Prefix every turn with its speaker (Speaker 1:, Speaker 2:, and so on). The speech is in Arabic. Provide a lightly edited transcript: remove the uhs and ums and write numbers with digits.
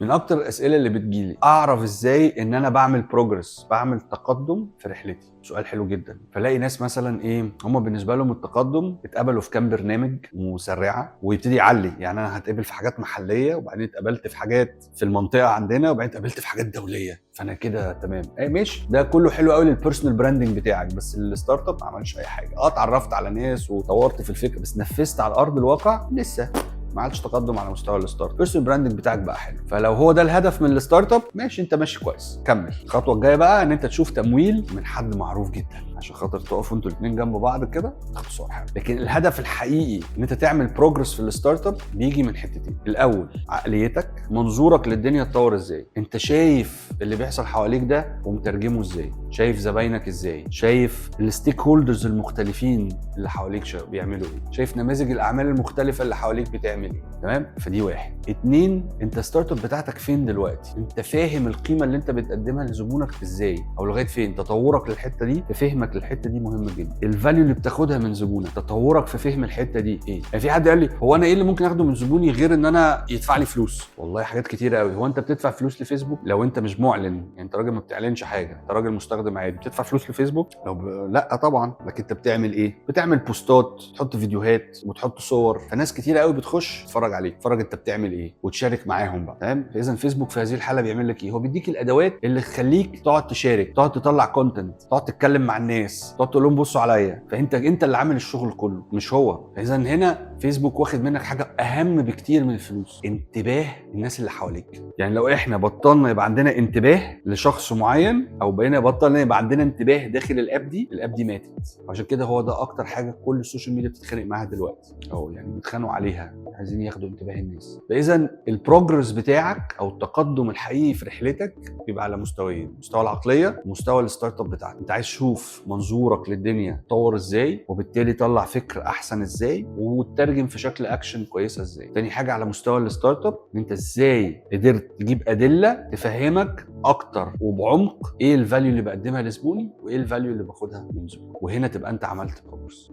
Speaker 1: من اكتر الاسئله اللي بتجيلي، اعرف ازاي ان انا بعمل بروجرس، بعمل تقدم في رحلتي؟ سؤال حلو جدا. فلاقي ناس مثلا ايه، هم بالنسبه لهم التقدم اتقبلوا في كام برنامج مسرعه ويبتدي يعلي. يعني انا هتقبل في حاجات محليه، وبعدين اتقبلت في حاجات في المنطقه عندنا، وبعدين اتقبلت في حاجات دوليه، فانا كده تمام. ايه ماشي، ده كله حلو قوي للبيرسونال براندنج بتاعك، بس الستارت اب ما عملش اي حاجه. اتعرفت على ناس وطورت في الفكره، بس نفذت على ارض الواقع لسه ما عادش تقدم على مستوى الستارت اب. بيرسونال براندنج بتاعك بقى حلو، فلو هو ده الهدف من الستارت اب ماشي، انت ماشي كويس، كمل. الخطوه الجايه بقى ان انت تشوف تمويل من حد معروف جدا، عشان خاطر تقفوا انتوا الاثنين جنب بعض كده تاخدوا صور حلوه. لكن الهدف الحقيقي ان انت تعمل بروجرس في الستارت اب بيجي من حتتين. الاول عقليتك، منظورك للدنيا اتطور ازاي، انت شايف اللي بيحصل حواليك ده ومترجمه ازاي، شايف زباينك ازاي، شايف الستيك هولدرز المختلفين اللي حواليك بيعملوا ايه، شايف نماذج الاعمال المختلفه اللي حواليك بتعمل ايه. تمام، فدي واحد. اتنين، انت ستارت اب بتاعتك فين دلوقتي، انت فاهم القيمه اللي انت بتقدمها لزبونك ازاي، او لغايه فين تطورك للحته دي. فهمك للحته دي مهم جدا. الفاليو اللي بتاخدها من زبونك، تطورك في فهم الحته دي ايه. يعني في حد قال لي هو انا ايه اللي ممكن اخده من زبوني غير ان انا يدفع لي فلوس؟ والله حاجات كتيره قوي. هو انت بتدفع فلوس لفيسبوك لو انت مش معلن؟ يعني انت راجل ما بتعلنش حاجه، انت راجل مستخدم عادي، بتدفع فلوس لفيسبوك؟ لا طبعا. لكن انت بتعمل ايه؟ بتعمل بوستات، تحط فيديوهات وتحط صور، فناس كتيره قوي بتخش تتفرج عليك، تتفرج انت بتعمل ايه وتشارك معاهم بقى. تمام، فاذا فيسبوك في هذه الحاله بيعمل لك ايه؟ هو بيديك الادوات اللي تخليك تقعد تشارك، تقعد تطلع كونتنت، تقعد تتكلم مع الناس، تقعد تقول لهم بصوا عليا. فانت اللي عامل الشغل كله مش هو. فاذا هنا فيسبوك واخد منك حاجه اهم بكتير من الفلوس، انتباه الناس اللي حواليك. يعني لو احنا بطلنا يبقى عندنا انتباه لشخص معين، او بقينا بطلنا يبقى عندنا انتباه داخل الاب دي ماتت. عشان كده هو ده اكتر حاجه كل السوشيال ميديا بتتخانق معاها دلوقتي، او يعني بيتخانقوا عليها، عايزين ياخدوا انتباه الناس. فاذا البروجرس بتاعك او التقدم الحقيقي في رحلتك بيبقى على مستويين: مستوى العقليه ومستوى الستارت اب بتاعك. انت عايز تشوف منظورك للدنيا تطور ازاي، وبالتالي تطلع فكر احسن ازاي، وتترجم في شكل اكشن كويسه ازاي. تاني حاجه على مستوى الستارت اب، ان انت ازاي قدرت تجيب ادله تفهمك اكتر وبعمق ايه الفاليو اللي بقدمها لزبوني، وايه الفاليو اللي باخدها من زبوني، وهنا تبقى انت عملت بروجرس.